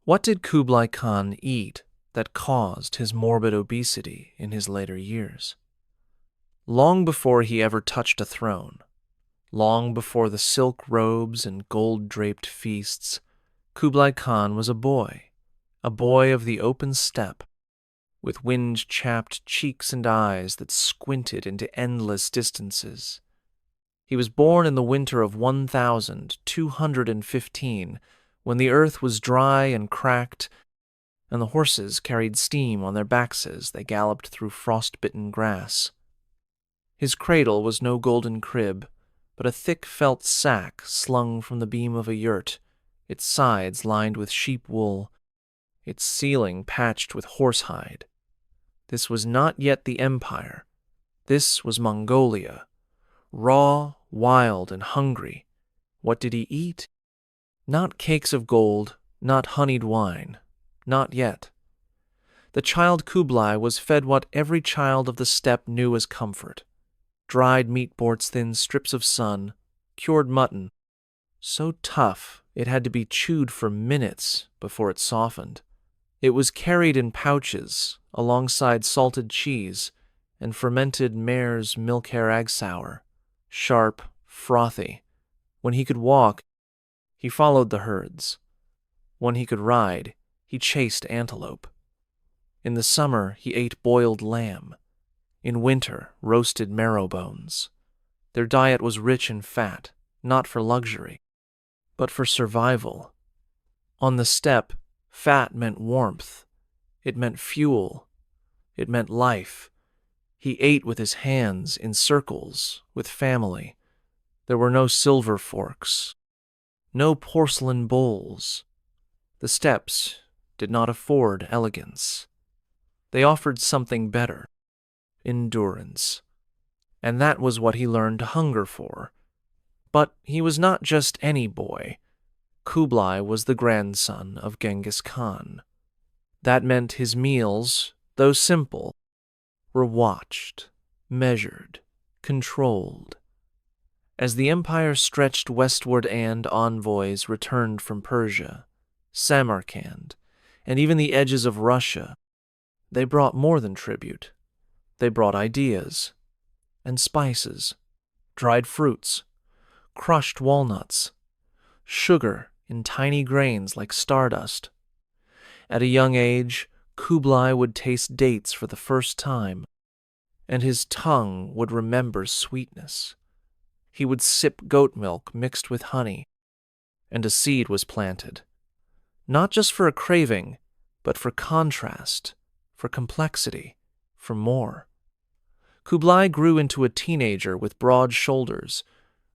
What did Kublai Khan eat that caused his morbid obesity in his later years? Long before he ever touched a throne, long before the silk robes and gold-draped feasts, Kublai Khan was a boy of the open steppe, with wind-chapped cheeks and eyes that squinted into endless distances. He was born in the winter of 1215, when the earth was dry and cracked, and the horses carried steam on their backs as they galloped through frost-bitten grass. His cradle was no golden crib, but a thick felt sack slung from the beam of a yurt, its sides lined with sheep wool, its ceiling patched with horsehide. This was not yet the empire. This was Mongolia. Raw, wild, and hungry. What did he eat? Not cakes of gold, not honeyed wine. Not yet. The child Kublai was fed what every child of the steppe knew as comfort. Dried meat boards, thin strips of sun, cured mutton, so tough it had to be chewed for minutes before it softened. It was carried in pouches alongside salted cheese and fermented mare's milk hair egg sour, sharp, frothy. When he could walk, he followed the herds. When he could ride, he chased antelope. In the summer, he ate boiled lamb. In winter, roasted marrow bones. Their diet was rich in fat, not for luxury, but for survival. On the steppe, fat meant warmth. It meant fuel. It meant life. He ate with his hands, in circles, with family. There were no silver forks, no porcelain bowls. The steppes did not afford elegance. They offered something better, endurance. And that was what he learned to hunger for. But he was not just any boy. Kublai was the grandson of Genghis Khan. That meant his meals, though simple, were watched, measured, controlled. As the empire stretched westward and envoys returned from Persia, Samarkand, and even the edges of Russia, they brought more than tribute. They brought ideas and spices, dried fruits, crushed walnuts, sugar in tiny grains like stardust. At a young age, Kublai would taste dates for the first time, and his tongue would remember sweetness. He would sip goat milk mixed with honey, and a seed was planted, not just for a craving, but for contrast, for complexity, for more. Kublai grew into a teenager with broad shoulders,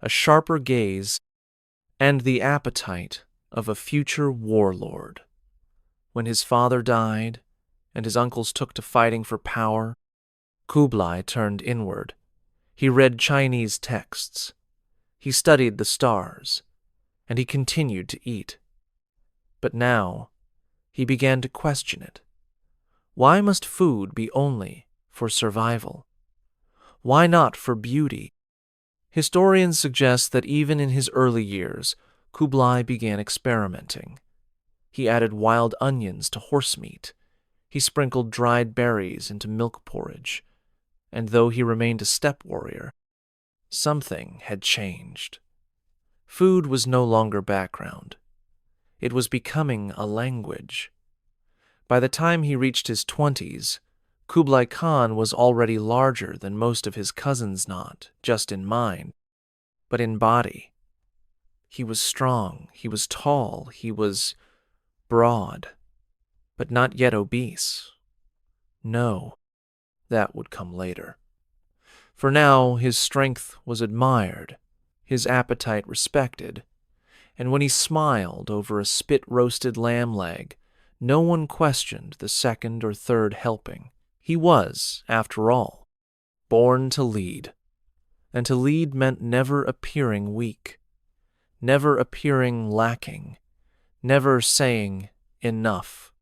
a sharper gaze, and the appetite of a future warlord. When his father died, and his uncles took to fighting for power, Kublai turned inward. He read Chinese texts. He studied the stars, and he continued to eat. But now, he began to question it. Why must food be only for survival? Why not for beauty? Historians suggest that even in his early years, Kublai began experimenting. He added wild onions to horse meat. He sprinkled dried berries into milk porridge. And though he remained a steppe warrior, something had changed. Food was no longer background. It was becoming a language. By the time he reached his 20s, Kublai Khan was already larger than most of his cousins, not just in mind, but in body. He was strong, he was tall, he was broad, but not yet obese. No, that would come later. For now, his strength was admired, his appetite respected, and when he smiled over a spit-roasted lamb leg, no one questioned the second or third helping. He was, after all, born to lead, and to lead meant never appearing weak, never appearing lacking, never saying enough.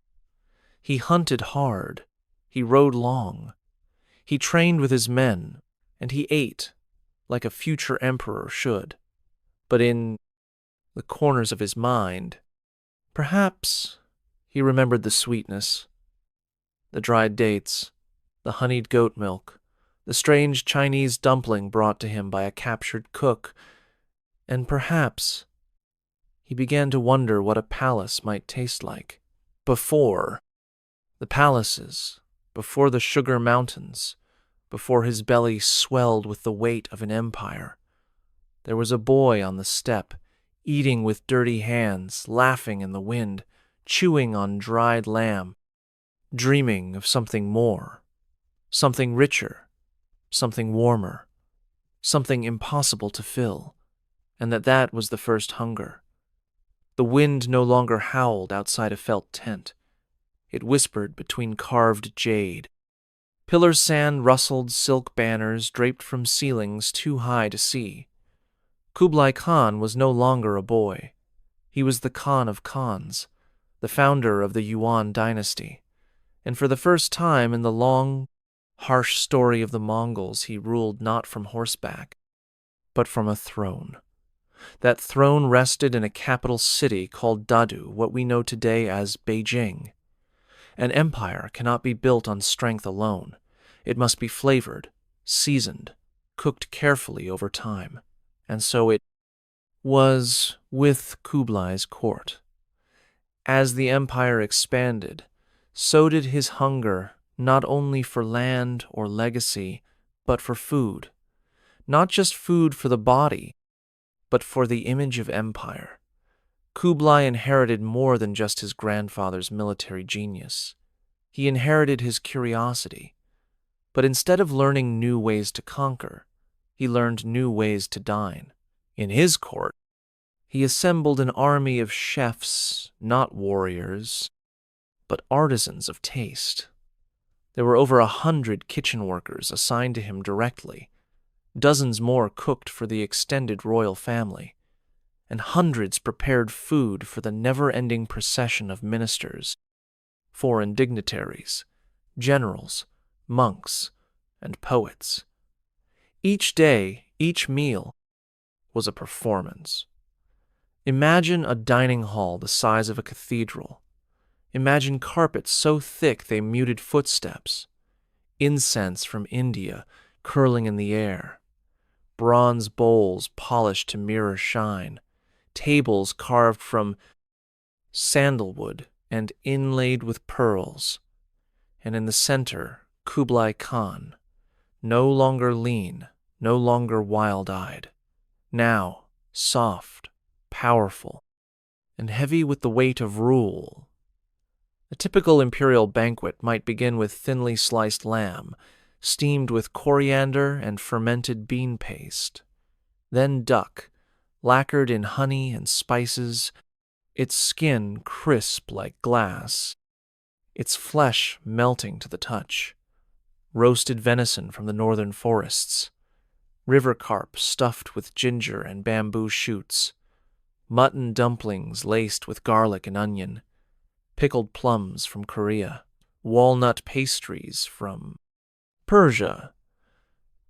He hunted hard, he rode long, he trained with his men, and he ate like a future emperor should. But in the corners of his mind, perhaps He remembered the sweetness, the dried dates, the honeyed goat milk, the strange Chinese dumpling brought to him by a captured cook, and perhaps he began to wonder what a palace might taste like. Before the palaces, before the sugar mountains, before his belly swelled with the weight of an empire, there was a boy on the steppe, eating with dirty hands, laughing in the wind, chewing on dried lamb, dreaming of something more, something richer, something warmer, something impossible to fill, and that was the first hunger. The wind no longer howled outside a felt tent. It whispered between carved jade. Pillar sand rustled silk banners draped from ceilings too high to see. Kublai Khan was no longer a boy. He was the Khan of Khans, the founder of the Yuan dynasty, and for the first time in the long, harsh story of the Mongols, he ruled not from horseback, but from a throne. That throne rested in a capital city called Dadu, what we know today as Beijing. An empire cannot be built on strength alone. It must be flavored, seasoned, cooked carefully over time. And so it was with Kublai's court. As the empire expanded, so did his hunger, not only for land or legacy, but for food. Not just food for the body, but for the image of empire. Kublai inherited more than just his grandfather's military genius. He inherited his curiosity. But instead of learning new ways to conquer, he learned new ways to dine. In his court, he assembled an army of chefs, not warriors, but artisans of taste. There were over 100 kitchen workers assigned to him directly. Dozens more cooked for the extended royal family, and hundreds prepared food for the never-ending procession of ministers, foreign dignitaries, generals, monks, and poets. Each day, each meal, was a performance. Imagine a dining hall the size of a cathedral. Imagine carpets so thick they muted footsteps, incense from India curling in the air, bronze bowls polished to mirror shine, tables carved from sandalwood and inlaid with pearls, and in the center, Kublai Khan, no longer lean, no longer wild-eyed, now soft, powerful, and heavy with the weight of rule. A typical imperial banquet might begin with thinly sliced lamb, steamed with coriander and fermented bean paste, then duck, lacquered in honey and spices, its skin crisp like glass, its flesh melting to the touch, roasted venison from the northern forests, river carp stuffed with ginger and bamboo shoots, mutton dumplings laced with garlic and onion, pickled plums from Korea, walnut pastries from Persia,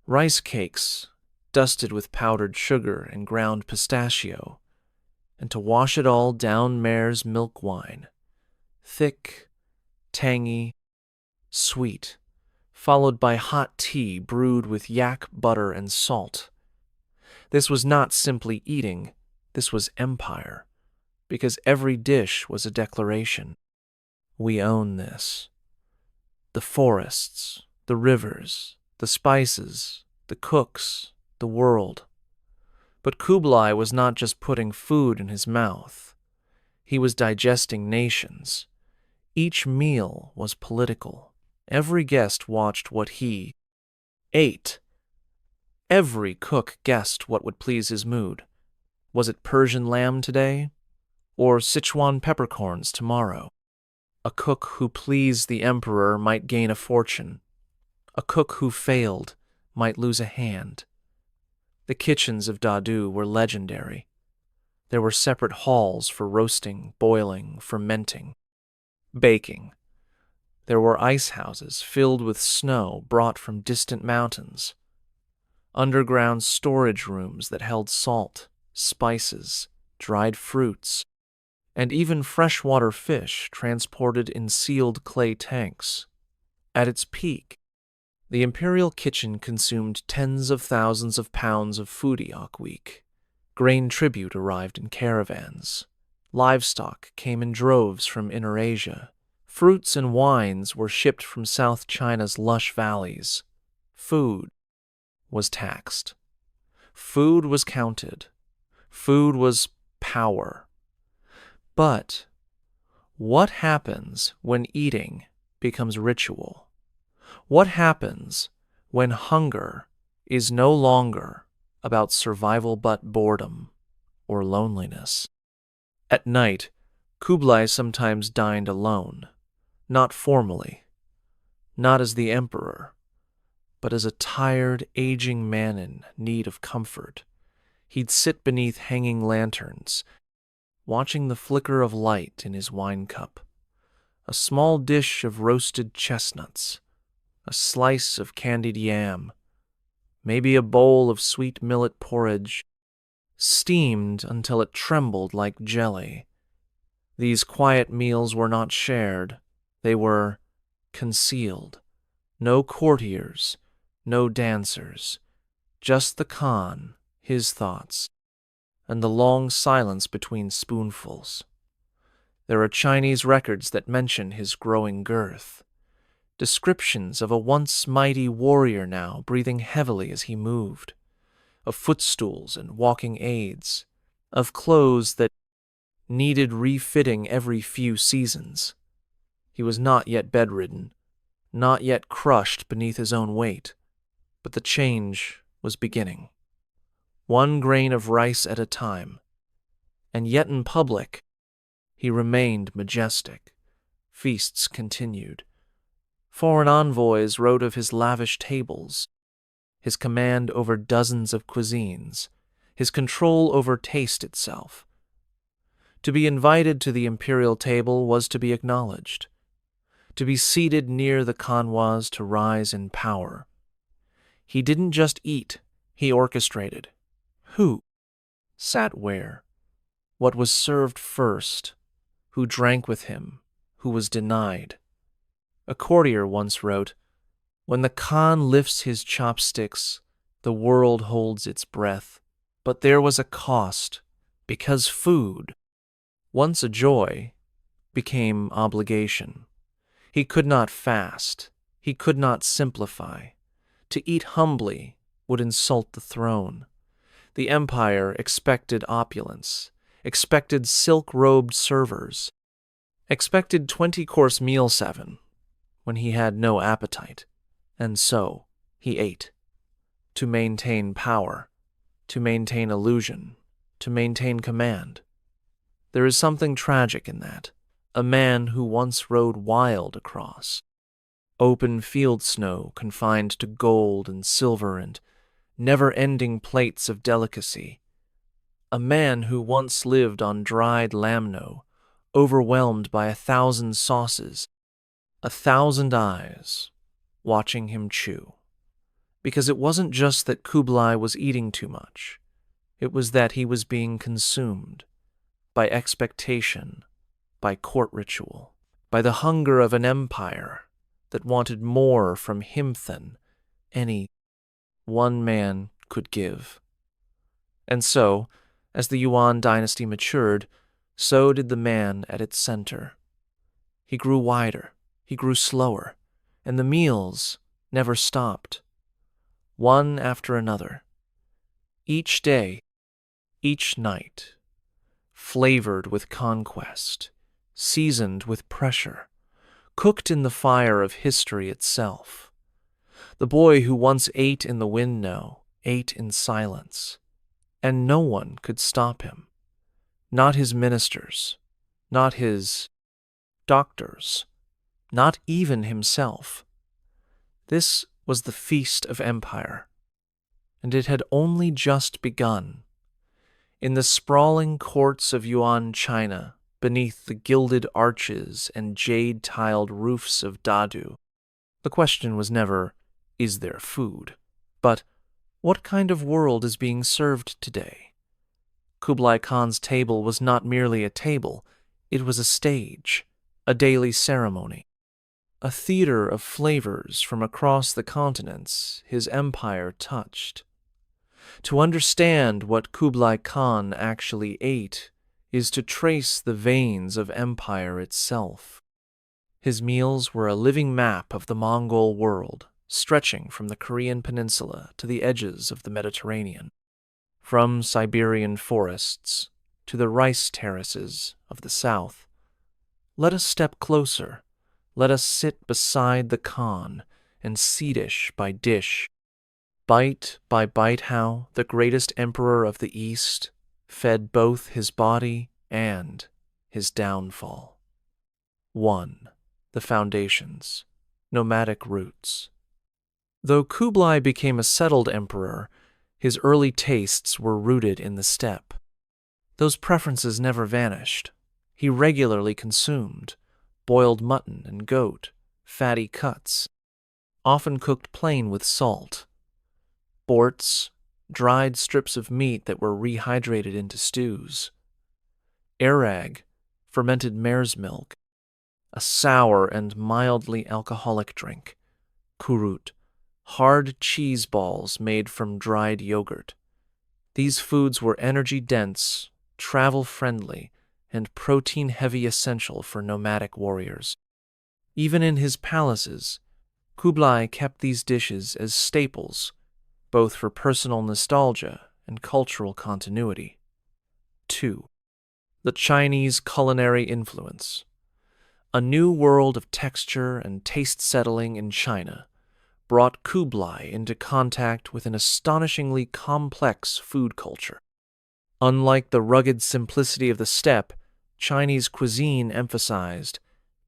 rice cakes dusted with powdered sugar and ground pistachio, and to wash it all down mare's milk wine, thick, tangy, sweet, followed by hot tea brewed with yak butter and salt. This was not simply eating, this was empire, because every dish was a declaration. We own this. The forests, the rivers, the spices, the cooks, the world. But Kublai was not just putting food in his mouth. He was digesting nations. Each meal was political. Every guest watched what he ate. Every cook guessed what would please his mood. Was it Persian lamb today, or Sichuan peppercorns tomorrow? A cook who pleased the emperor might gain a fortune. A cook who failed might lose a hand. The kitchens of Dadu were legendary. There were separate halls for roasting, boiling, fermenting, baking. There were ice houses filled with snow brought from distant mountains, underground storage rooms that held salt, spices, dried fruits, and even freshwater fish transported in sealed clay tanks. At its peak, the imperial kitchen consumed tens of thousands of pounds of food a week. Grain tribute arrived in caravans. Livestock came in droves from Inner Asia. Fruits and wines were shipped from South China's lush valleys. Food was taxed. Food was counted. Food was power. But what happens when eating becomes ritual? What happens when hunger is no longer about survival but boredom or loneliness? At night, Kublai sometimes dined alone, not formally, not as the emperor, but as a tired, aging man in need of comfort. He'd sit beneath hanging lanterns, watching the flicker of light in his wine cup. A small dish of roasted chestnuts, a slice of candied yam, maybe a bowl of sweet millet porridge, steamed until it trembled like jelly. These quiet meals were not shared, they were concealed. No courtiers, no dancers, just the Khan, his thoughts, and the long silence between spoonfuls. There are Chinese records that mention his growing girth, descriptions of a once mighty warrior now breathing heavily as he moved, of footstools and walking aids, of clothes that needed refitting every few seasons. He was not yet bedridden, not yet crushed beneath his own weight, but the change was beginning. One grain of rice at a time, and yet in public, he remained majestic. Feasts continued. Foreign envoys wrote of his lavish tables, his command over dozens of cuisines, his control over taste itself. To be invited to the imperial table was to be acknowledged. To be seated near the Khan was to rise in power. He didn't just eat, he orchestrated. Who sat where? What was served first? Who drank with him? Who was denied? A courtier once wrote, "When the Khan lifts his chopsticks, the world holds its breath." But there was a cost, because food, once a joy, became obligation. He could not fast. He could not simplify. To eat humbly would insult the throne. The empire expected opulence, expected silk-robed servers, expected 20-course meal 7 when he had no appetite, and so he ate. To maintain power, to maintain illusion, to maintain command. There is something tragic in that. A man who once rode wild across open field snow confined to gold and silver and never-ending plates of delicacy. A man who once lived on dried lamno, overwhelmed by 1,000 sauces, 1,000 eyes watching him chew. Because it wasn't just that Kublai was eating too much. It was that he was being consumed by expectation, by court ritual, by the hunger of an empire that wanted more from him than any one man could give. And so, as the Yuan dynasty matured, so did the man at its center. He grew wider, he grew slower, and the meals never stopped. One after another. Each day, each night, flavored with conquest, seasoned with pressure, cooked in the fire of history itself. The boy who once ate in the window ate in silence, and no one could stop him. Not his ministers, not his doctors, not even himself. This was the feast of empire, and it had only just begun. In the sprawling courts of Yuan China, beneath the gilded arches and jade-tiled roofs of Dadu, the question was never, is there food? But, what kind of world is being served today? Kublai Khan's table was not merely a table, It was a stage, a daily ceremony, a theater of flavors from across the continents his empire touched. To understand what Kublai Khan actually ate is to trace the veins of empire itself. His meals were a living map of the Mongol world, stretching from the Korean peninsula to the edges of the Mediterranean, from Siberian forests to the rice terraces of the south. Let us step closer. Let us sit beside the Khan and see dish by dish, bite by bite, how the greatest emperor of the East fed both his body and his downfall. 1. The foundations, nomadic roots. Though Kublai became a settled emperor, his early tastes were rooted in the steppe. Those preferences never vanished. He regularly consumed boiled mutton and goat, fatty cuts, often cooked plain with salt, borts, dried strips of meat that were rehydrated into stews, arag, fermented mare's milk, a sour and mildly alcoholic drink, kurut, hard cheese balls made from dried yogurt. These foods were energy-dense, travel-friendly, and protein-heavy, essential for nomadic warriors. Even in his palaces, Kublai kept these dishes as staples, both for personal nostalgia and cultural continuity. 2. The Chinese culinary influence. A new world of texture and taste settling in China brought Kublai into contact with an astonishingly complex food culture. Unlike the rugged simplicity of the steppe, Chinese cuisine emphasized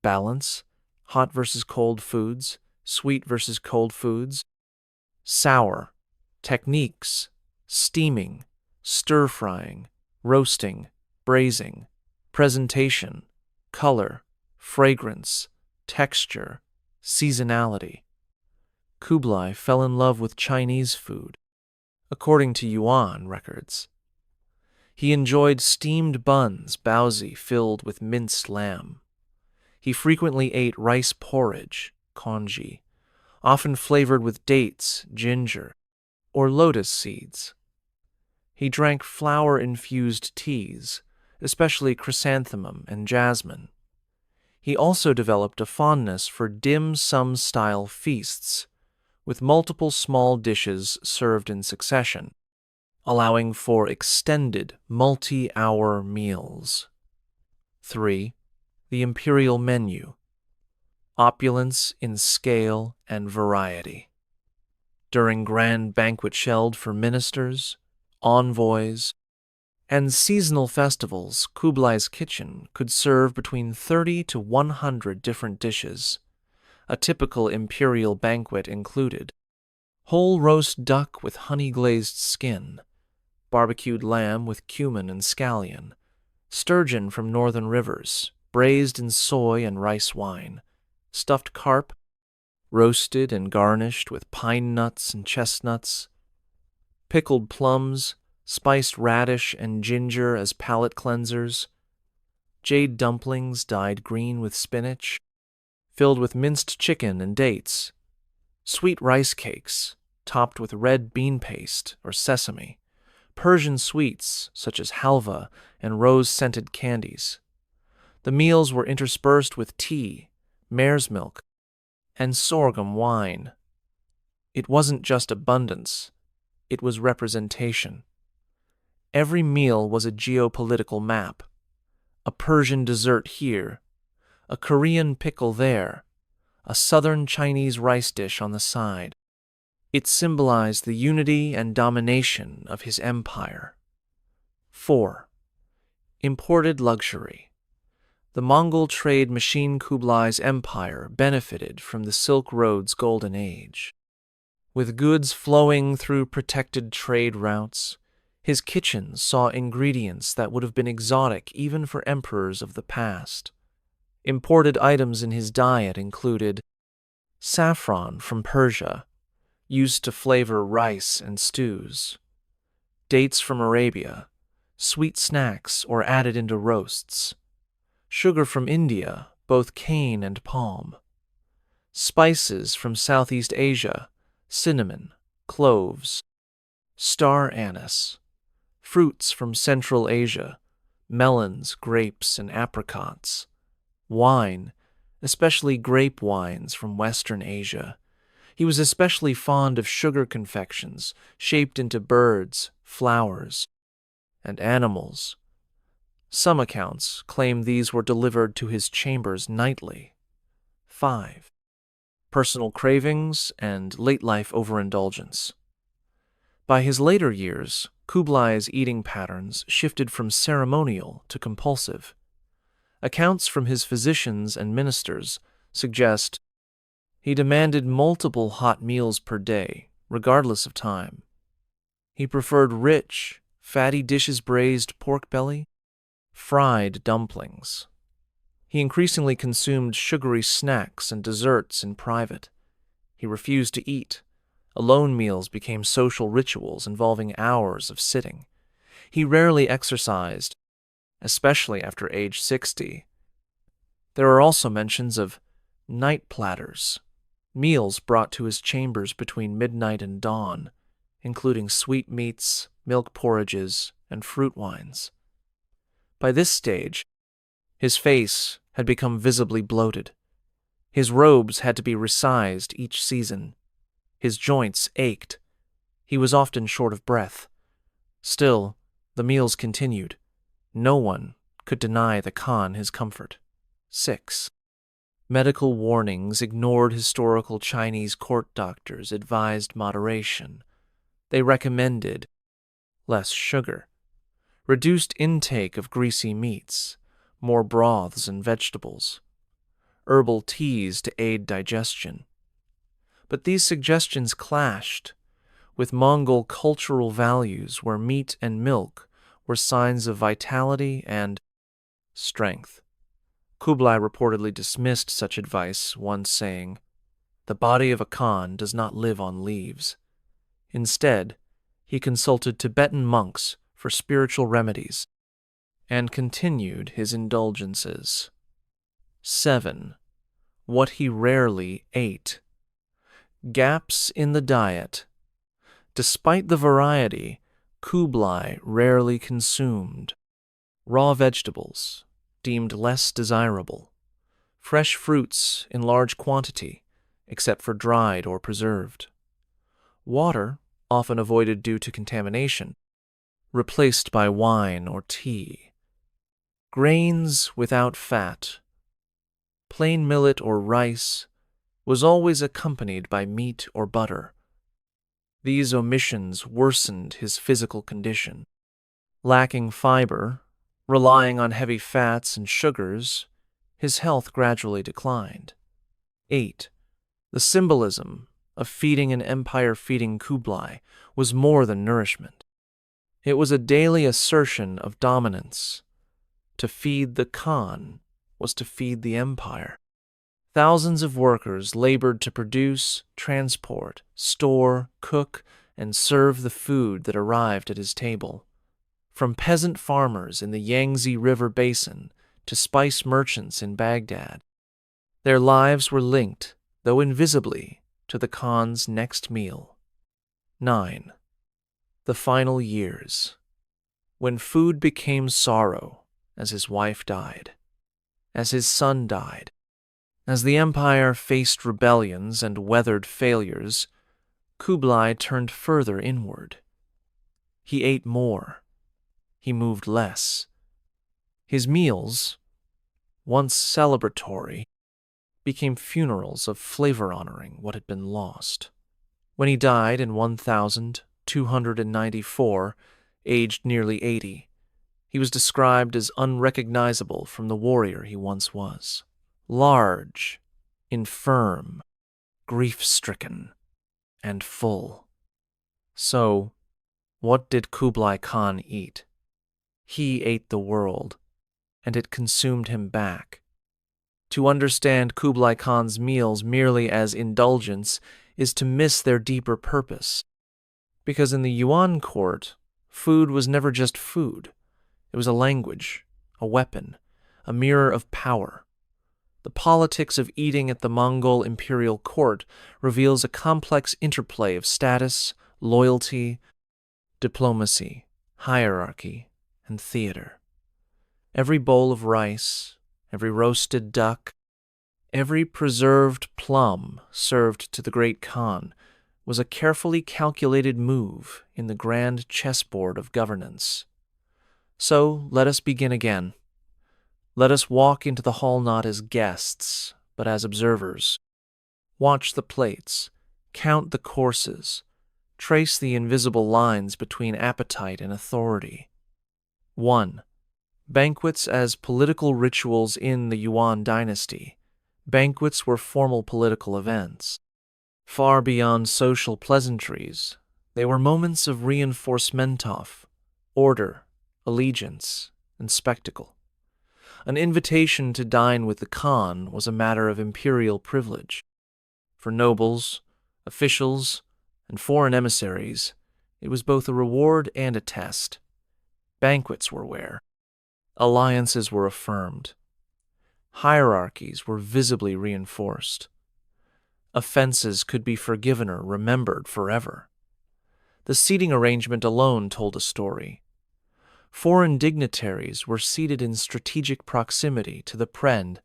balance, hot versus cold foods, sweet versus cold foods, sour, techniques, steaming, stir-frying, roasting, braising, presentation, color, fragrance, texture, seasonality. Kublai fell in love with Chinese food, according to Yuan records. He enjoyed steamed buns, baozi filled with minced lamb. He frequently ate rice porridge, congee, often flavored with dates, ginger, or lotus seeds. He drank flower-infused teas, especially chrysanthemum and jasmine. He also developed a fondness for dim sum-style feasts, with multiple small dishes served in succession, allowing for extended multi-hour meals. 3. The imperial menu. Opulence in scale and variety. During grand banquets held for ministers, envoys, and seasonal festivals, Kublai's kitchen could serve between 30 to 100 different dishes. A typical imperial banquet included whole roast duck with honey-glazed skin, barbecued lamb with cumin and scallion, sturgeon from northern rivers, braised in soy and rice wine, stuffed carp, roasted and garnished with pine nuts and chestnuts, pickled plums, spiced radish and ginger as palate cleansers, jade dumplings dyed green with spinach, filled with minced chicken and dates, sweet rice cakes topped with red bean paste or sesame, Persian sweets such as halva and rose-scented candies. The meals were interspersed with tea, mare's milk, and sorghum wine. It wasn't just abundance, it was representation. Every meal was a geopolitical map. A Persian dessert here, a Korean pickle there, a southern Chinese rice dish on the side. It symbolized the unity and domination of his empire. 4. Imported luxury. The Mongol trade machine Kublai's empire benefited from the Silk Road's golden age. With goods flowing through protected trade routes, his kitchen saw ingredients that would have been exotic even for emperors of the past. Imported items in his diet included saffron from Persia, used to flavor rice and stews, dates from Arabia, sweet snacks or added into roasts, sugar from India, both cane and palm, spices from Southeast Asia, cinnamon, cloves, star anise, fruits from Central Asia, melons, grapes, and apricots, wine, especially grape wines from Western Asia. He was especially fond of sugar confections shaped into birds, flowers, and animals. Some accounts claim these were delivered to his chambers nightly. 5. Personal cravings and late-life overindulgence. By his later years, Kublai's eating patterns shifted from ceremonial to compulsive. Accounts from his physicians and ministers suggest he demanded multiple hot meals per day, regardless of time. He preferred rich, fatty dishes, braised pork belly, fried dumplings. He increasingly consumed sugary snacks and desserts in private. He refused to eat. Alone meals became social rituals involving hours of sitting. He rarely exercised, especially after age 60. There are also mentions of night platters, meals brought to his chambers between midnight and dawn, including sweetmeats, milk porridges, and fruit wines. By this stage, his face had become visibly bloated. His robes had to be resized each season. His joints ached. He was often short of breath. Still, the meals continued. No one could deny the Khan his comfort. 6. Medical warnings ignored historical Chinese court doctors advised moderation. They recommended less sugar, reduced intake of greasy meats, more broths and vegetables, herbal teas to aid digestion. But these suggestions clashed with Mongol cultural values where meat and milk were signs of vitality and strength. Kublai reportedly dismissed such advice, once saying, "The body of a Khan does not live on leaves." Instead, he consulted Tibetan monks for spiritual remedies and continued his indulgences. 7. What he rarely ate. Gaps in the diet. Despite the variety, Kublai rarely consumed raw vegetables, deemed less desirable, fresh fruits in large quantity, except for dried or preserved, water, often avoided due to contamination, replaced by wine or tea, grains without fat, plain millet or rice was always accompanied by meat or butter. These omissions worsened his physical condition. Lacking fiber, relying on heavy fats and sugars, his health gradually declined. 8. The symbolism of feeding an empire feeding Kublai was more than nourishment. It was a daily assertion of dominance. To feed the Khan was to feed the empire. Thousands of workers labored to produce, transport, store, cook, and serve the food that arrived at his table. From peasant farmers in the Yangtze River basin to spice merchants in Baghdad, their lives were linked, though invisibly, to the Khan's next meal. 9. The final years, when food became sorrow as his wife died, as his son died, as the empire faced rebellions and weathered failures, Kublai turned further inward. He ate more. He moved less. His meals, once celebratory, became funerals of flavor honoring what had been lost. When he died in 1294, aged nearly 80, he was described as unrecognizable from the warrior he once was. Large, infirm, grief-stricken, and full. So, what did Kublai Khan eat? He ate the world, and it consumed him back. To understand Kublai Khan's meals merely as indulgence is to miss their deeper purpose, because in the Yuan court, food was never just food. It was a language, a weapon, a mirror of power. The politics of eating at the Mongol imperial court reveals a complex interplay of status, loyalty, diplomacy, hierarchy, and theater. Every bowl of rice, every roasted duck, every preserved plum served to the great Khan was a carefully calculated move in the grand chessboard of governance. So let us begin again. Let us walk into the hall not as guests, but as observers. Watch the plates, count the courses, trace the invisible lines between appetite and authority. 1. Banquets as political rituals in the Yuan dynasty. Banquets were formal political events. Far beyond social pleasantries, they were moments of reinforcement, order, allegiance, and spectacle. An invitation to dine with the Khan was a matter of imperial privilege. For nobles, officials, and foreign emissaries, it was both a reward and a test. Banquets were where alliances were affirmed. Hierarchies were visibly reinforced. Offenses could be forgiven or remembered forever. The seating arrangement alone told a story. Foreign dignitaries were seated in strategic proximity to the friend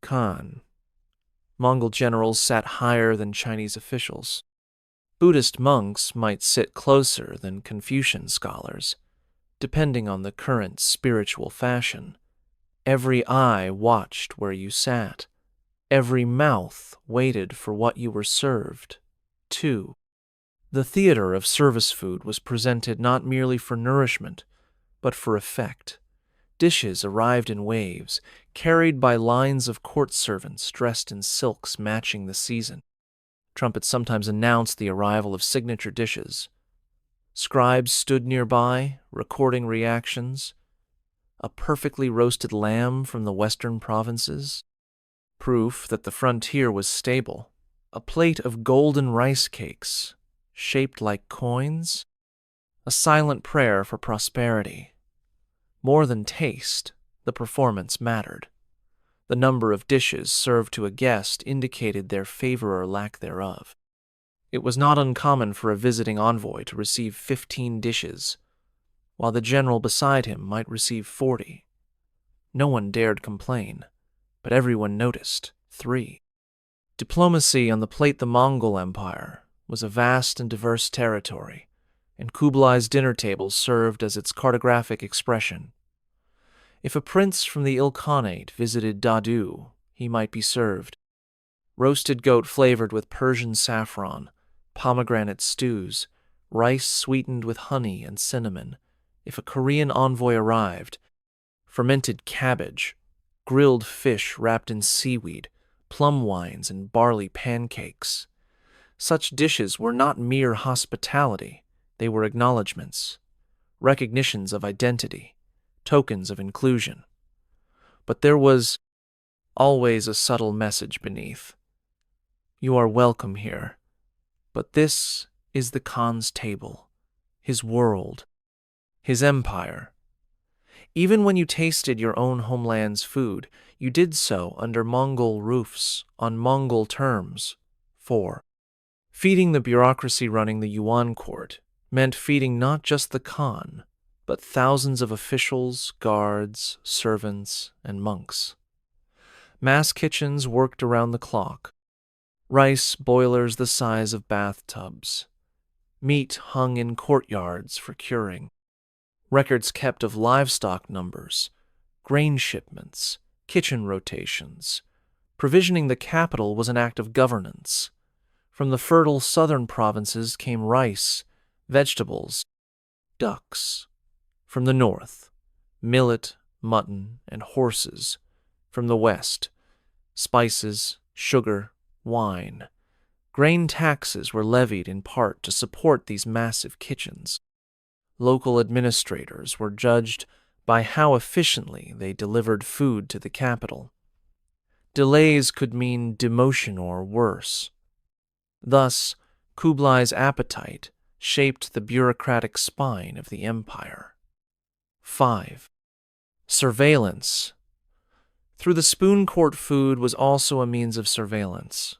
Khan. Mongol generals sat higher than Chinese officials. Buddhist monks might sit closer than Confucian scholars, depending on the current spiritual fashion. Every eye watched where you sat. Every mouth waited for what you were served. 2. The theater of service food was presented not merely for nourishment, but for effect. Dishes arrived in waves, carried by lines of court servants dressed in silks matching the season. Trumpets sometimes announced the arrival of signature dishes. Scribes stood nearby, recording reactions. A perfectly roasted lamb from the western provinces. Proof that the frontier was stable. A plate of golden rice cakes, shaped like coins. A silent prayer for prosperity. More than taste, the performance mattered. The number of dishes served to a guest indicated their favor or lack thereof. It was not uncommon for a visiting envoy to receive 15 dishes, while the general beside him might receive 40. No one dared complain, but everyone noticed 3. Diplomacy on the plate the Mongol Empire was a vast and diverse territory, and Kublai's dinner table served as its cartographic expression. If a prince from the Ilkhanate visited Dadu, he might be served roasted goat flavored with Persian saffron, pomegranate stews, rice sweetened with honey and cinnamon. If a Korean envoy arrived, fermented cabbage, grilled fish wrapped in seaweed, plum wines, and barley pancakes. Such dishes were not mere hospitality, they were acknowledgments, recognitions of identity, tokens of inclusion. But there was always a subtle message beneath. You are welcome here, but this is the Khan's table, his world, his empire. Even when you tasted your own homeland's food, you did so under Mongol roofs, on Mongol terms. 4. Feeding the bureaucracy running the Yuan court meant feeding not just the Khan, but thousands of officials, guards, servants, and monks. Mass kitchens worked around the clock. Rice boilers the size of bathtubs. Meat hung in courtyards for curing. Records kept of livestock numbers, grain shipments, kitchen rotations. Provisioning the capital was an act of governance. From the fertile southern provinces came rice, vegetables, ducks. From the north, millet, mutton, and horses. From the west, spices, sugar, wine. Grain taxes were levied in part to support these massive kitchens. Local administrators were judged by how efficiently they delivered food to the capital. Delays could mean demotion or worse. Thus, Kublai's appetite shaped the bureaucratic spine of the empire. 5. Surveillance Through the spoon court, food was also a means of surveillance.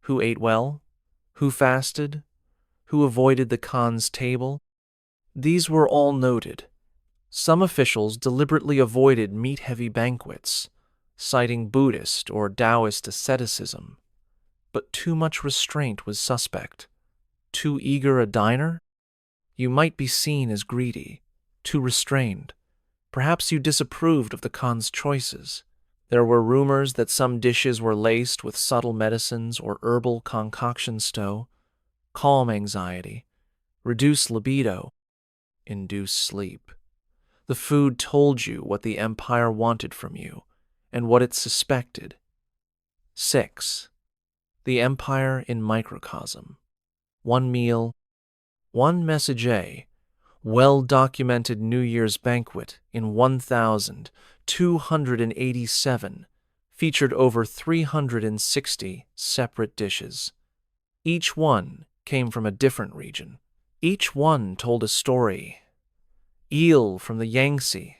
Who ate well? Who fasted? Who avoided the Khan's table? These were all noted. Some officials deliberately avoided meat-heavy banquets, citing Buddhist or Taoist asceticism. But too much restraint was suspect. Too eager a diner? You might be seen as greedy. Too restrained. Perhaps you disapproved of the Khan's choices. There were rumors that some dishes were laced with subtle medicines or herbal concoction to calm anxiety, reduce libido, induce sleep. The food told you what the empire wanted from you and what it suspected. 6. The empire in microcosm. One meal, one message, a well-documented New Year's banquet in 1287 featured over 360 separate dishes. Each one came from a different region. Each one told a story. Eel from the Yangtze,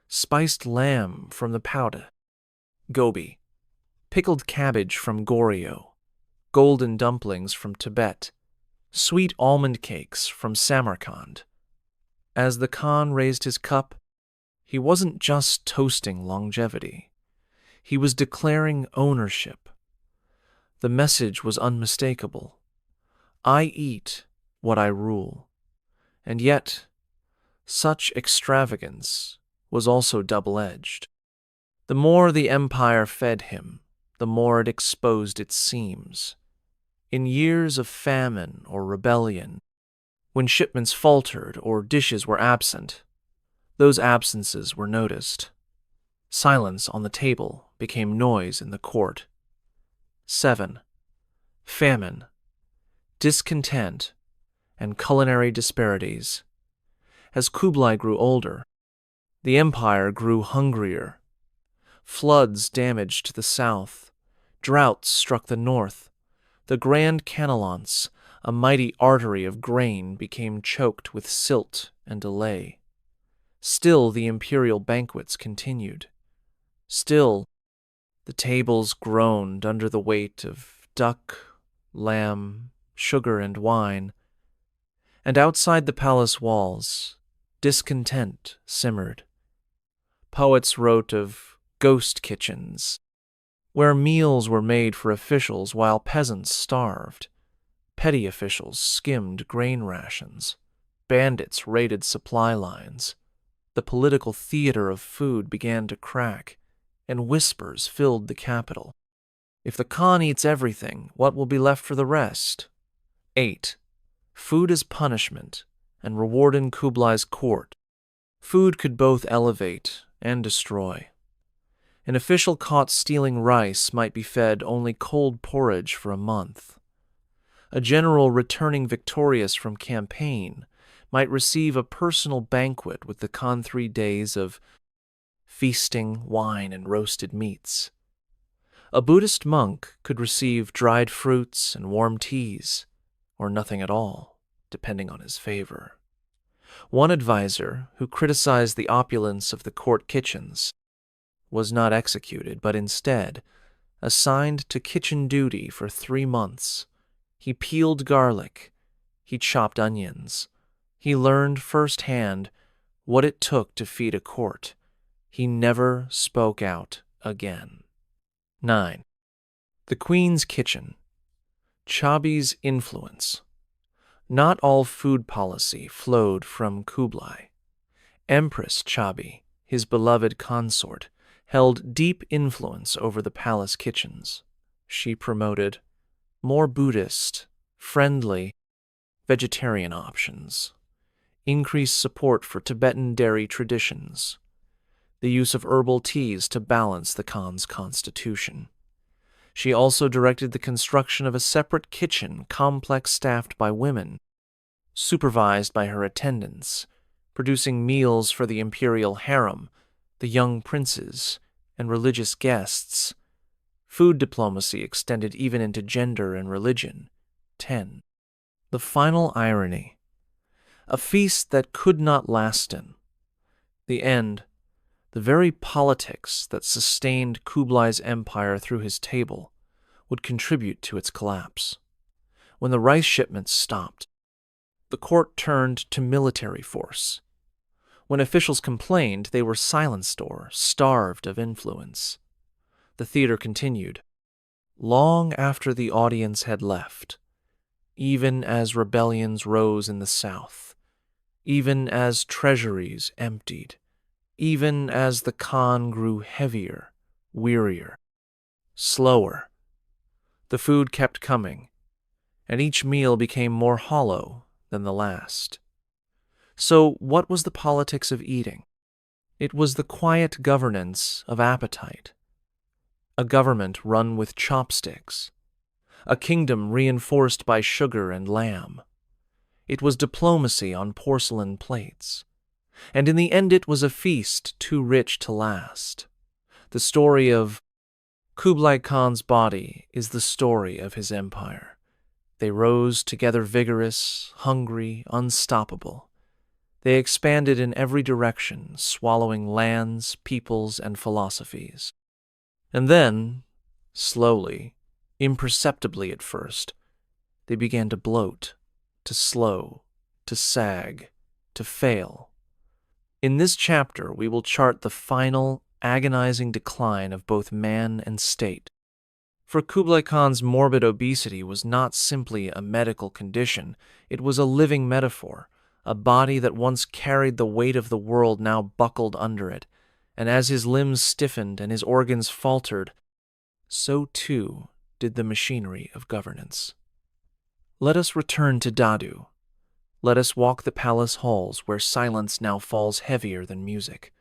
spiced lamb from the Powder, Gobi, pickled cabbage from Goryeo, golden dumplings from Tibet, sweet almond cakes from Samarkand. As the Khan raised his cup, he wasn't just toasting longevity. He was declaring ownership. The message was unmistakable. I eat what I rule. And yet, such extravagance was also double-edged. The more the empire fed him, the more it exposed its seams. In years of famine or rebellion, when shipments faltered or dishes were absent, those absences were noticed. Silence on the table became noise in the court. 7. Famine, discontent, and culinary disparities. As Kublai grew older, the empire grew hungrier. Floods damaged the south. Droughts struck the north. The Grand Canalons, a mighty artery of grain, became choked with silt and delay. Still the imperial banquets continued. Still, the tables groaned under the weight of duck, lamb, sugar, and wine. And outside the palace walls, discontent simmered. Poets wrote of ghost kitchens, where meals were made for officials while peasants starved. Petty officials skimmed grain rations. Bandits raided supply lines. The political theater of food began to crack, and whispers filled the capital. If the Khan eats everything, what will be left for the rest? 8. Food as punishment and reward in Kublai's court. Food could both elevate and destroy. An official caught stealing rice might be fed only cold porridge for a month. A general returning victorious from campaign might receive a personal banquet with the Khan 3 days of feasting, wine, and roasted meats. A Buddhist monk could receive dried fruits and warm teas, or nothing at all, depending on his favor. One advisor, who criticized the opulence of the court kitchens, was not executed, but instead assigned to kitchen duty for 3 months. He peeled garlic. He chopped onions. He learned firsthand what it took to feed a court. He never spoke out again. 9. The Queen's Kitchen. Chabi's influence. Not all food policy flowed from Kublai. Empress Chabi, his beloved consort, held deep influence over the palace kitchens. She promoted more Buddhist, friendly, vegetarian options, increased support for Tibetan dairy traditions, the use of herbal teas to balance the Khan's constitution. She also directed the construction of a separate kitchen complex staffed by women, supervised by her attendants, producing meals for the imperial harem, the young princes, and religious guests. Food diplomacy extended even into gender and religion. 10. The final irony. A feast that could not last in. The end, The very politics that sustained Kublai's empire through his table would contribute to its collapse. When the rice shipments stopped, the court turned to military force. When officials complained, they were silenced or starved of influence. The theater continued, long after the audience had left, even as rebellions rose in the south, even as treasuries emptied, even as the Khan grew heavier, wearier, slower. The food kept coming, and each meal became more hollow than the last. So what was the politics of eating? It was the quiet governance of appetite. A government run with chopsticks. A kingdom reinforced by sugar and lamb. It was diplomacy on porcelain plates. And in the end it was a feast too rich to last. The story of Kublai Khan's body is the story of his empire. They rose together vigorous, hungry, unstoppable. They expanded in every direction, swallowing lands, peoples, and philosophies. And then, slowly, imperceptibly at first, they began to bloat, to slow, to sag, to fail. In this chapter, we will chart the final, agonizing decline of both man and state. For Kublai Khan's morbid obesity was not simply a medical condition, it was a living metaphor. A body that once carried the weight of the world now buckled under it, and as his limbs stiffened and his organs faltered, so too did the machinery of governance. Let us return to Dadu. Let us walk the palace halls where silence now falls heavier than music.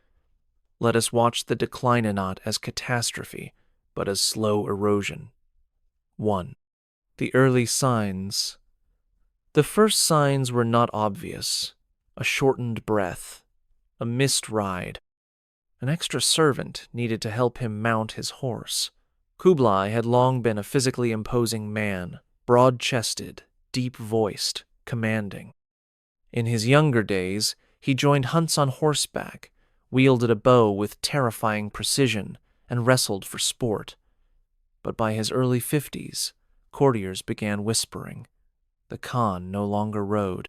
Let us watch the decline not as catastrophe, but as slow erosion. 1. The early signs. The first signs were not obvious. A shortened breath, a missed ride. An extra servant needed to help him mount his horse. Kublai had long been a physically imposing man, broad-chested, deep-voiced, commanding. In his younger days, he joined hunts on horseback, wielded a bow with terrifying precision, and wrestled for sport. But by his early 50s, courtiers began whispering. The Khan no longer rode.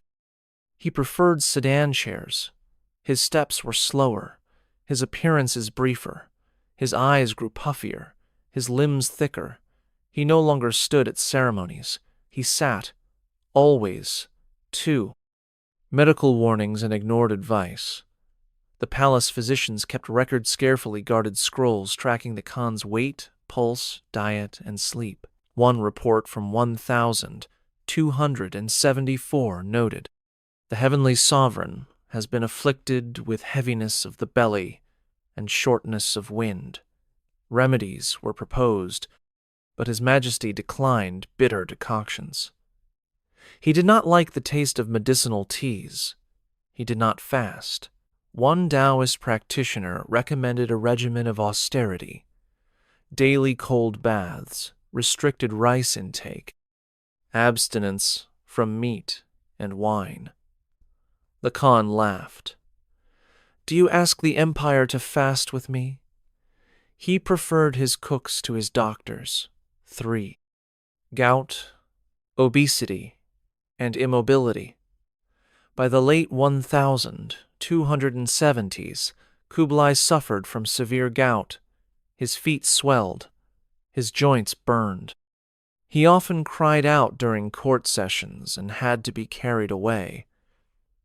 He preferred sedan chairs. His steps were slower, his appearances briefer. His eyes grew puffier, his limbs thicker. He no longer stood at ceremonies. He sat, always, too. Medical warnings and ignored advice. The palace physicians kept records carefully guarded scrolls tracking the Khan's weight, pulse, diet, and sleep. One report from 1,274 noted, "The heavenly sovereign has been afflicted with heaviness of the belly and shortness of wind. Remedies were proposed, but His Majesty declined bitter decoctions. He did not like the taste of medicinal teas. He did not fast. One Taoist practitioner recommended a regimen of austerity, daily cold baths, restricted rice intake, abstinence from meat and wine." The Khan laughed. "Do you ask the empire to fast with me?" He preferred his cooks to his doctors. 3. Gout, obesity, and immobility. By the late 1270s, Kublai suffered from severe gout. His feet swelled, his joints burned. He often cried out during court sessions and had to be carried away.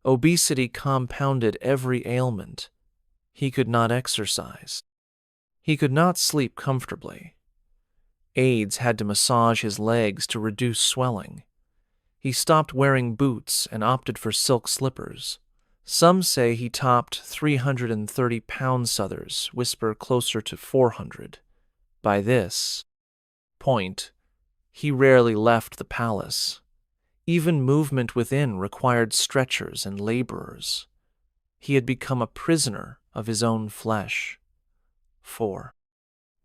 Obesity compounded every ailment. He could not exercise. He could not sleep comfortably. Aides had to massage his legs to reduce swelling. He stopped wearing boots and opted for silk slippers. Some say he topped 330-pound Southers, whisper closer to 400. By this point, he rarely left the palace. Even movement within required stretchers and laborers. He had become a prisoner of his own flesh. 4.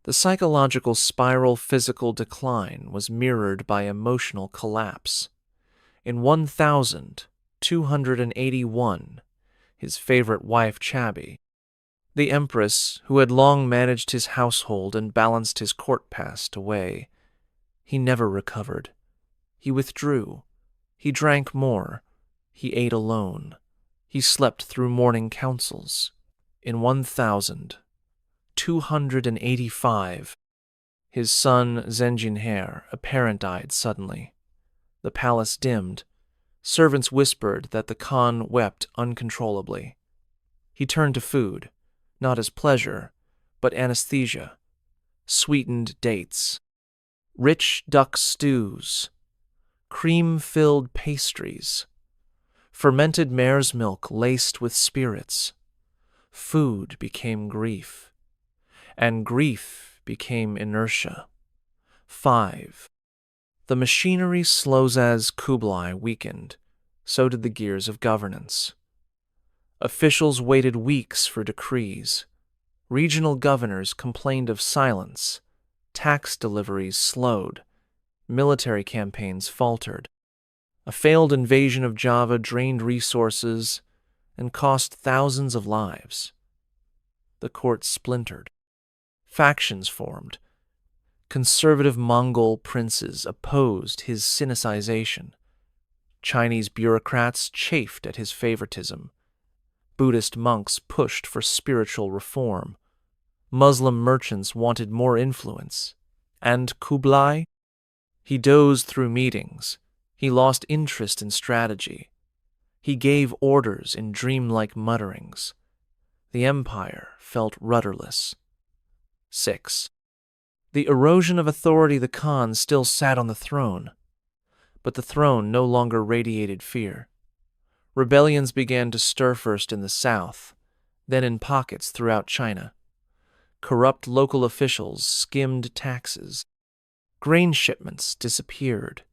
The psychological spiral physical decline was mirrored by emotional collapse. In 1281, his favorite wife Chabi, The empress, who had long managed his household and balanced his court, passed away. He never recovered. He withdrew. He drank more. He ate alone. He slept through morning councils. In 1285, his son Zenjinher, a parent, died suddenly. The palace dimmed. Servants whispered that the Khan wept uncontrollably. He turned to food, not as pleasure, but anesthesia. Sweetened dates, rich duck stews, cream-filled pastries, fermented mare's milk laced with spirits. Food became grief, and grief became inertia. 5. The machinery slows as Kublai weakened, so did the gears of governance. Officials waited weeks for decrees. Regional governors complained of silence. Tax deliveries slowed. Military campaigns faltered. A failed invasion of Java drained resources and cost thousands of lives. The court splintered. Factions formed. Conservative Mongol princes opposed his Sinicization. Chinese bureaucrats chafed at his favoritism. Buddhist monks pushed for spiritual reform. Muslim merchants wanted more influence. And Kublai? He dozed through meetings. He lost interest in strategy. He gave orders in dreamlike mutterings. The empire felt rudderless. 6. The erosion of authority. The Khan still sat on the throne, but the throne no longer radiated fear. Rebellions began to stir, first in the south, then in pockets throughout China. Corrupt local officials skimmed taxes. Grain shipments disappeared.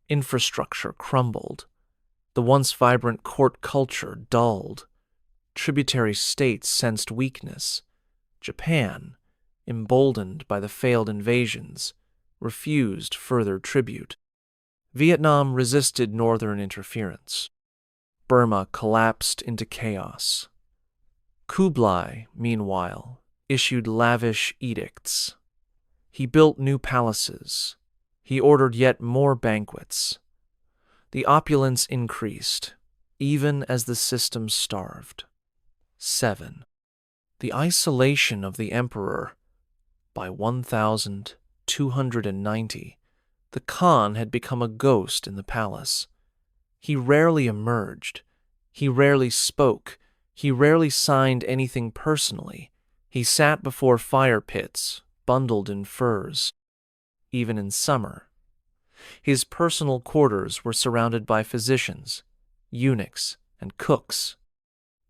Infrastructure crumbled. The once vibrant court culture dulled. Tributary states sensed weakness. Japan, emboldened by the failed invasions, refused further tribute. Vietnam resisted northern interference. Burma collapsed into chaos. Kublai, meanwhile, issued lavish edicts. He built new palaces. He ordered yet more banquets. The opulence increased, even as the system starved. 7. The isolation of the emperor. By 1290, the Khan had become a ghost in the palace. He rarely emerged. He rarely spoke. He rarely signed anything personally. He sat before fire pits, bundled in furs. Even in summer, his personal quarters were surrounded by physicians, eunuchs, and cooks.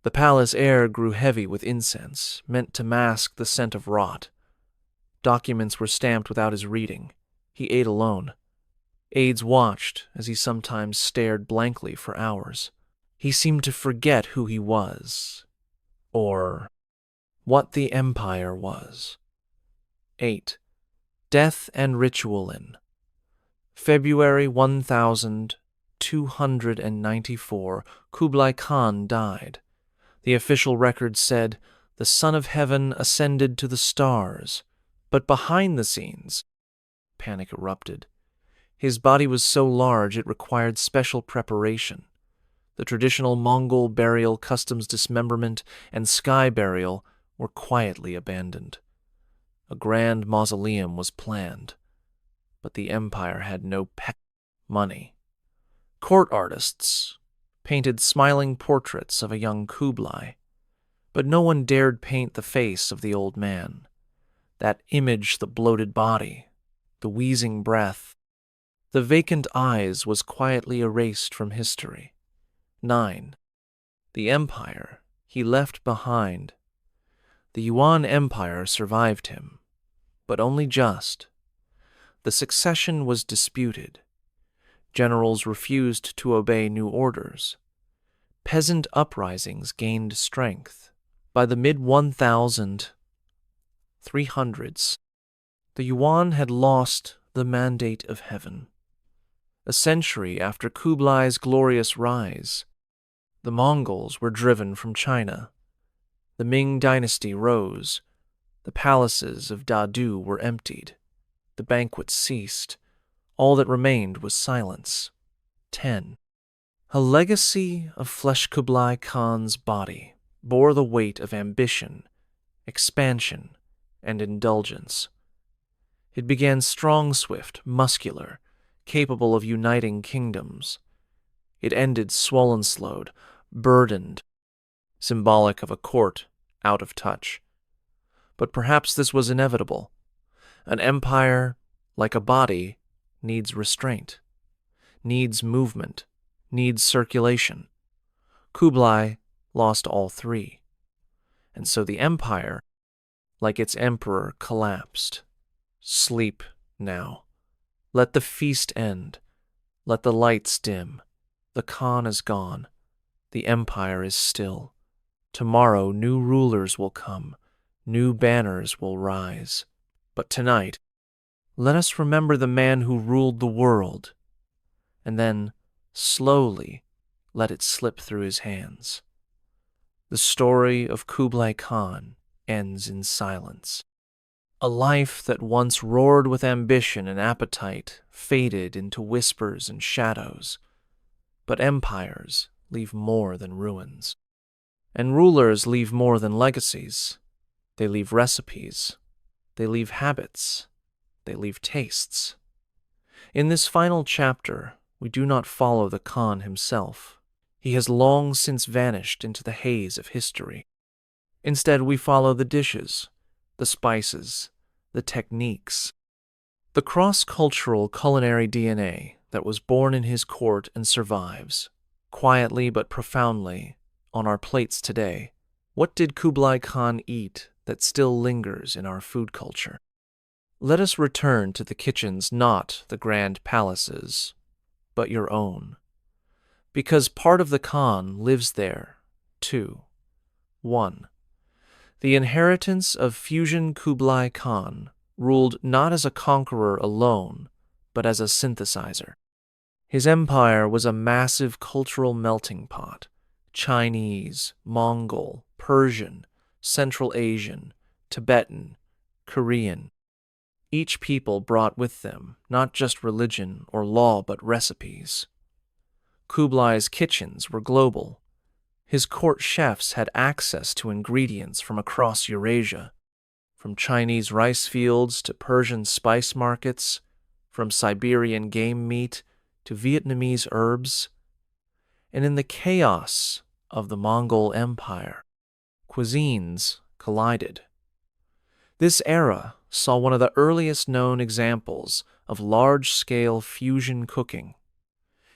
The palace air grew heavy with incense, meant to mask the scent of rot. Documents were stamped without his reading. He ate alone. Aides watched as he sometimes stared blankly for hours. He seemed to forget who he was, or what the empire was. 8. Death and ritual. In February 1294, Kublai Khan died. The official record said, "The Son of Heaven ascended to the stars." But behind the scenes, panic erupted. His body was so large it required special preparation. The traditional Mongol burial customs, dismemberment, and sky burial were quietly abandoned. A grand mausoleum was planned, but the empire had no money. Court artists painted smiling portraits of a young Kublai, but no one dared paint the face of the old man. That image, the bloated body, the wheezing breath, the vacant eyes, was quietly erased from history. 9. The empire he left behind. The Yuan Empire survived him, but only just. The succession was disputed. Generals refused to obey new orders. Peasant uprisings gained strength. By the mid-1300s, the Yuan had lost the mandate of heaven. A century after Kublai's glorious rise, the Mongols were driven from China. The Ming dynasty rose. The palaces of Dadu were emptied. The banquets ceased. All that remained was silence. 10. A legacy of flesh Kublai Khan's body bore the weight of ambition, expansion, and indulgence. It began strong, swift, muscular, capable of uniting kingdoms. It ended swollen-slowed, burdened, symbolic of a court out of touch. But perhaps this was inevitable. An empire, like a body, needs restraint, needs movement, needs circulation. Kublai lost all three. And so the empire, like its emperor, collapsed. Sleep now. Let the feast end. Let the lights dim. The Khan is gone. The empire is still. Tomorrow new rulers will come. New banners will rise. But tonight, let us remember the man who ruled the world, and then, slowly, let it slip through his hands. The story of Kublai Khan ends in silence. A life that once roared with ambition and appetite faded into whispers and shadows. But empires leave more than ruins. And rulers leave more than legacies. They leave recipes. They leave habits. They leave tastes. In this final chapter, we do not follow the Khan himself. He has long since vanished into the haze of history. Instead, we follow the dishes, the spices, the techniques, the cross-cultural culinary DNA that was born in his court and survives, quietly but profoundly, on our plates today. What did Kublai Khan eat that still lingers in our food culture? Let us return to the kitchens, not the grand palaces, but your own. Because part of the Khan lives there, too. 1. The inheritance of fusion Kublai Khan ruled not as a conqueror alone, but as a synthesizer. His empire was a massive cultural melting pot. Chinese, Mongol, Persian, Central Asian, Tibetan, Korean. Each people brought with them not just religion or law, but recipes. Kublai's kitchens were global. His court chefs had access to ingredients from across Eurasia, from Chinese rice fields to Persian spice markets, from Siberian game meat to Vietnamese herbs. And in the chaos of the Mongol Empire, cuisines collided. This era saw one of the earliest known examples of large-scale fusion cooking.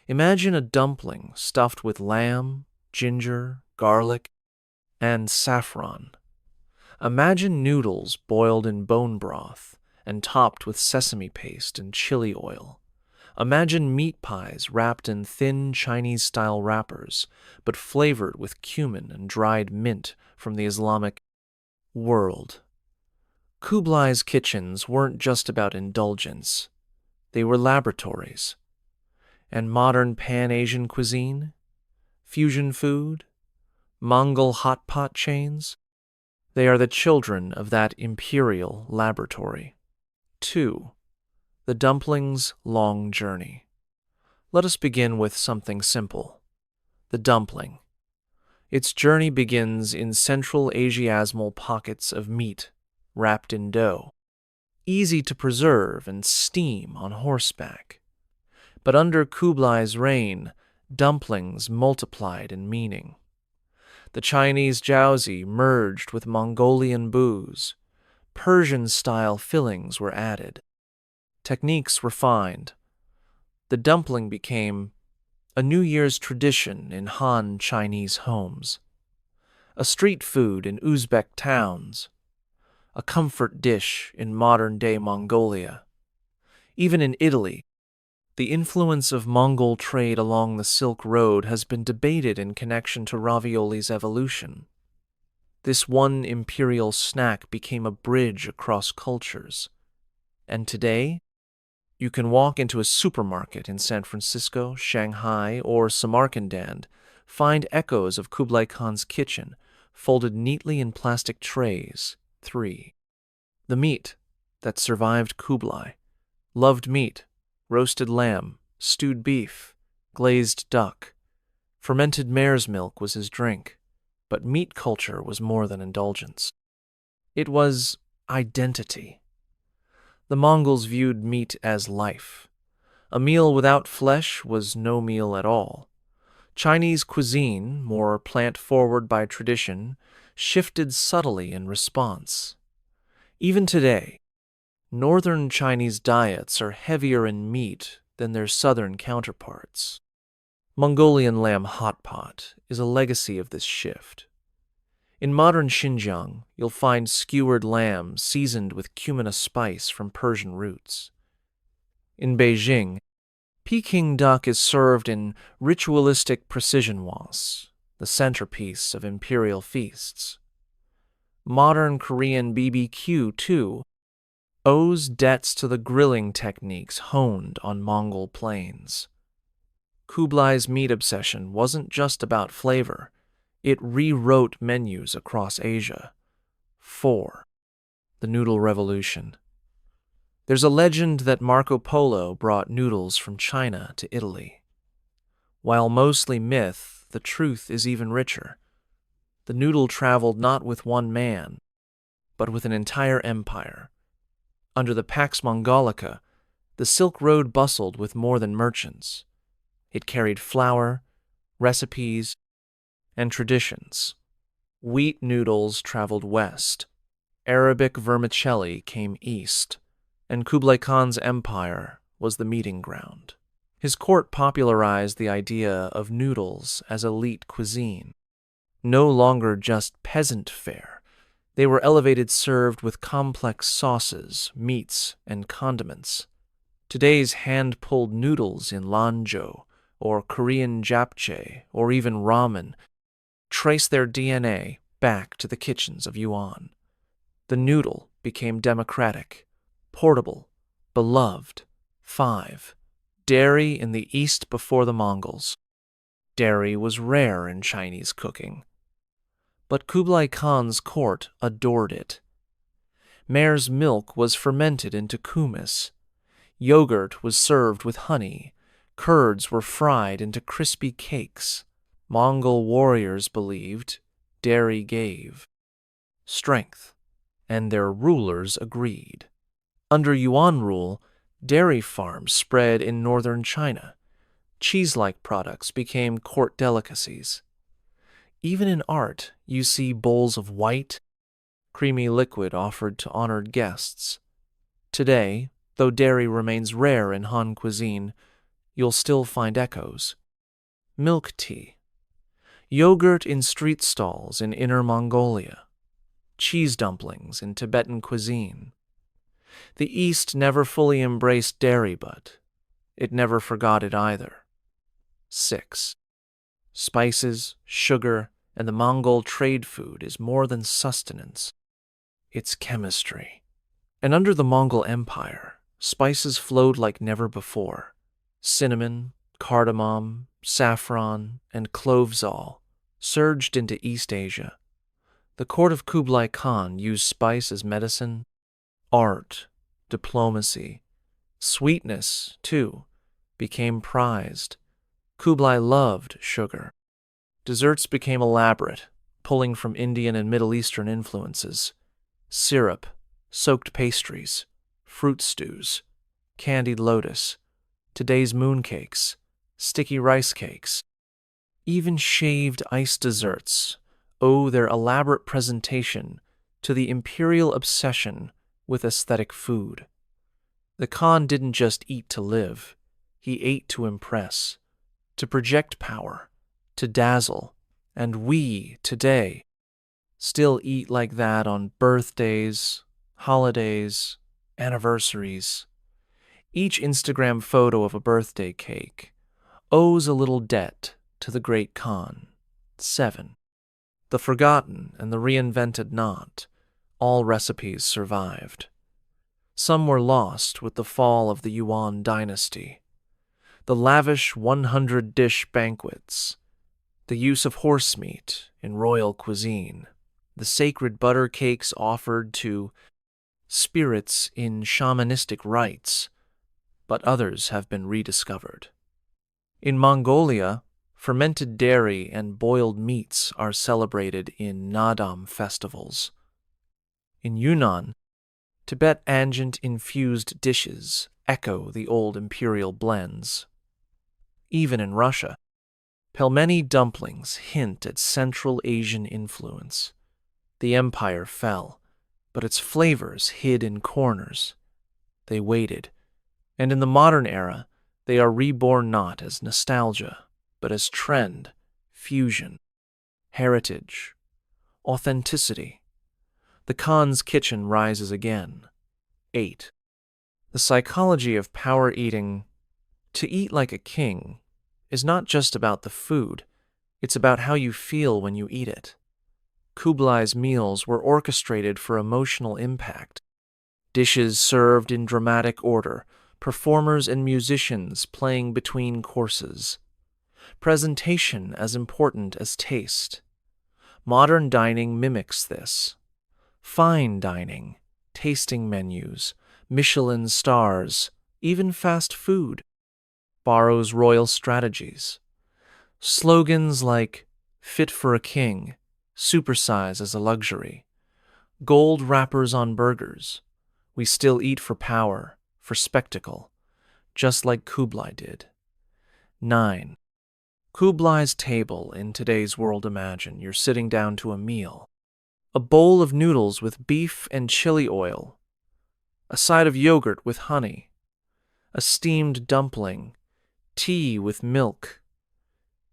Imagine a dumpling stuffed with lamb, ginger, garlic, and saffron. Imagine noodles boiled in bone broth and topped with sesame paste and chili oil. Imagine meat pies wrapped in thin Chinese-style wrappers, but flavored with cumin and dried mint from the Islamic world. Kublai's kitchens weren't just about indulgence. They were laboratories. And modern Pan-Asian cuisine, fusion food, Mongol hot pot chains, they are the children of that imperial laboratory. 2. The dumpling's long journey. Let us begin with something simple. The dumpling. Its journey begins in Central Asiasmal pockets of meat, wrapped in dough, easy to preserve and steam on horseback. But under Kublai's reign, dumplings multiplied in meaning. The Chinese jiaozi merged with Mongolian booze. Persian-style fillings were added. Techniques refined. The dumpling became a New Year's tradition in Han Chinese homes, a street food in Uzbek towns, a comfort dish in modern-day Mongolia. Even in Italy, the influence of Mongol trade along the Silk Road has been debated in connection to ravioli's evolution. This one imperial snack became a bridge across cultures. And today, you can walk into a supermarket in San Francisco, Shanghai, or Samarkand, find echoes of Kublai Khan's kitchen, folded neatly in plastic trays. 3. The meat that survived Kublai. Loved meat, roasted lamb, stewed beef, glazed duck. Fermented mare's milk was his drink, but meat culture was more than indulgence. It was identity. The Mongols viewed meat as life. A meal without flesh was no meal at all. Chinese cuisine, more plant-forward by tradition, shifted subtly in response. Even today, northern Chinese diets are heavier in meat than their southern counterparts. Mongolian lamb hot pot is a legacy of this shift. In modern Xinjiang, you'll find skewered lamb seasoned with cumina spice from Persian roots. In Beijing, Peking duck is served in ritualistic precision was, the centerpiece of imperial feasts. Modern Korean BBQ, too, owes debts to the grilling techniques honed on Mongol plains. Kublai's meat obsession wasn't just about flavor. It rewrote menus across Asia. 4. The Noodle Revolution. There's a legend that Marco Polo brought noodles from China to Italy. While mostly myth, the truth is even richer. The noodle traveled not with one man, but with an entire empire. Under the Pax Mongolica, the Silk Road bustled with more than merchants. It carried flour, recipes, and traditions. Wheat noodles traveled west, Arabic vermicelli came east, and Kublai Khan's empire was the meeting ground. His court popularized the idea of noodles as elite cuisine. No longer just peasant fare, they were elevated, served with complex sauces, meats, and condiments. Today's hand-pulled noodles in Lanzhou, or Korean japchae, or even ramen, trace their DNA back to the kitchens of Yuan. The noodle became democratic, portable, beloved. 5. Dairy in the East before the Mongols. Dairy was rare in Chinese cooking, but Kublai Khan's court adored it. Mare's milk was fermented into kumis. Yogurt was served with honey. Curds were fried into crispy cakes. Mongol warriors believed dairy gave strength, and their rulers agreed. Under Yuan rule, dairy farms spread in northern China. Cheese-like products became court delicacies. Even in art, you see bowls of white, creamy liquid offered to honored guests. Today, though dairy remains rare in Han cuisine, you'll still find echoes. Milk tea. Yogurt in street stalls in Inner Mongolia. Cheese dumplings in Tibetan cuisine. The East never fully embraced dairy, but it never forgot it either. 6. Spices, sugar, and the Mongol trade food is more than sustenance. It's chemistry. And under the Mongol Empire, spices flowed like never before. Cinnamon, cardamom, saffron, and clovesol surged into East Asia. The court of Kublai Khan used spice as medicine, art, diplomacy. Sweetness, too, became prized. Kublai loved sugar. Desserts became elaborate, pulling from Indian and Middle Eastern influences. Syrup, soaked pastries, fruit stews, candied lotus, today's mooncakes, sticky rice cakes. Even shaved ice desserts owe their elaborate presentation to the imperial obsession with aesthetic food. The Khan didn't just eat to live, he ate to impress, to project power, to dazzle, and we, today, still eat like that on birthdays, holidays, anniversaries. Each Instagram photo of a birthday cake owes a little debt to the great Khan. 7. The forgotten and the reinvented not. All recipes survived. Some were lost with the fall of the Yuan dynasty. The lavish 100-dish banquets, the use of horse meat in royal cuisine, the sacred butter cakes offered to spirits in shamanistic rites, but others have been rediscovered. In Mongolia, fermented dairy and boiled meats are celebrated in Nadam festivals. In Yunnan, Tibet angent-infused dishes echo the old imperial blends. Even in Russia, pelmeni dumplings hint at Central Asian influence. The empire fell, but its flavors hid in corners. They waited, and in the modern era, they are reborn not as nostalgia, but as trend, fusion, heritage, authenticity. The Khan's kitchen rises again. 8. The psychology of power eating. To eat like a king is not just about the food, it's about how you feel when you eat it. Kublai's meals were orchestrated for emotional impact. Dishes served in dramatic order, performers and musicians playing between courses. Presentation as important as taste. Modern dining mimics this. Fine dining, tasting menus, Michelin stars, even fast food borrows royal strategies. Slogans like "fit for a king," "supersize as a luxury," gold wrappers on burgers. We still eat for power, for spectacle, just like Kublai did. 9. Kublai's table in today's world. Imagine you're sitting down to a meal. A bowl of noodles with beef and chili oil. A side of yogurt with honey. A steamed dumpling. Tea with milk.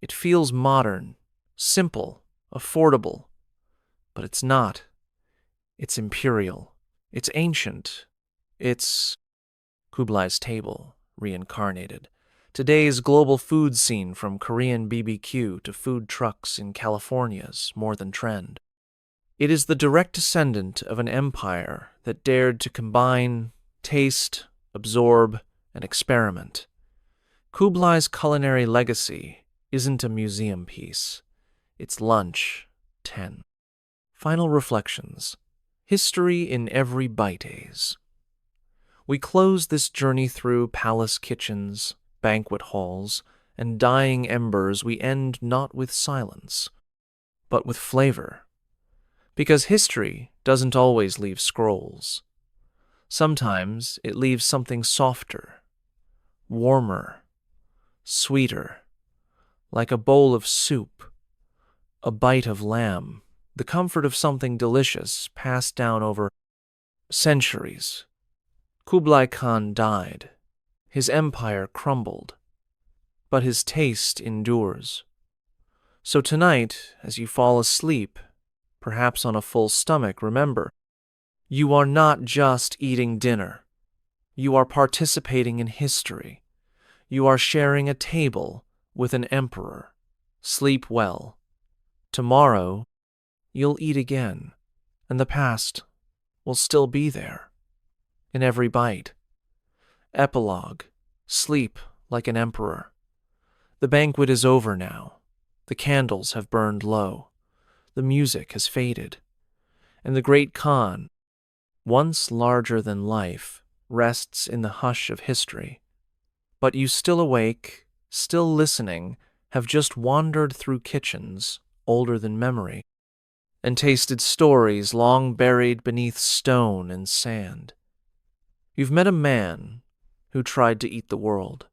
It feels modern, simple, affordable. But it's not. It's imperial. It's ancient. It's Kublai's table, reincarnated. Today's global food scene, from Korean BBQ to food trucks in California's more than trend. It is the direct descendant of an empire that dared to combine, taste, absorb, and experiment. Kublai's culinary legacy isn't a museum piece. It's lunch. 10. Final reflections. History in every bite. We close this journey through palace kitchens, banquet halls, and dying embers. We end not with silence, but with flavor. Because history doesn't always leave scrolls. Sometimes it leaves something softer, warmer, sweeter, like a bowl of soup, a bite of lamb, the comfort of something delicious passed down over centuries. Kublai Khan died. His empire crumbled, but his taste endures. So tonight, as you fall asleep, perhaps on a full stomach, remember, you are not just eating dinner. You are participating in history. You are sharing a table with an emperor. Sleep well. Tomorrow, you'll eat again, and the past will still be there, in every bite. Epilogue. Sleep like an emperor. The banquet is over now. The candles have burned low. The music has faded. And the great Khan, once larger than life, rests in the hush of history. But you still awake, still listening, have just wandered through kitchens older than memory, and tasted stories long buried beneath stone and sand. You've met a man who tried to eat the world.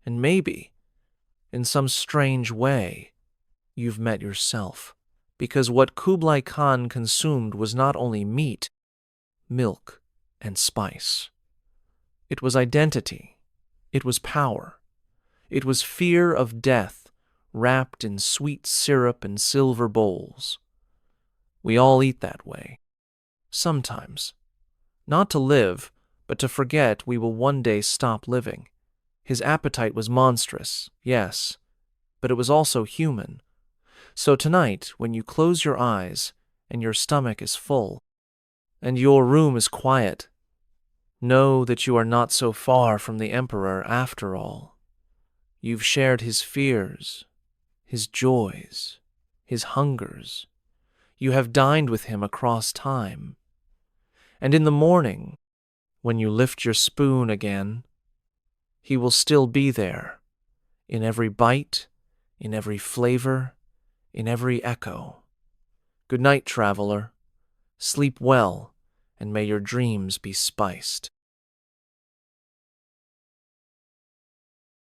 And maybe, in some strange way, you've met yourself, because what Kublai Khan consumed was not only meat, milk, and spice. It was identity. It was power. It was fear of death wrapped in sweet syrup and silver bowls. We all eat that way. Sometimes. Not to live, but to forget we will one day stop living. His appetite was monstrous, yes, but it was also human. So tonight, when you close your eyes and your stomach is full, and your room is quiet, know that you are not so far from the emperor after all. You've shared his fears, his joys, his hungers. You have dined with him across time. And in the morning, when you lift your spoon again, he will still be there, in every bite, in every flavor, in every echo. Good night, traveler. Sleep well, and may your dreams be spiced.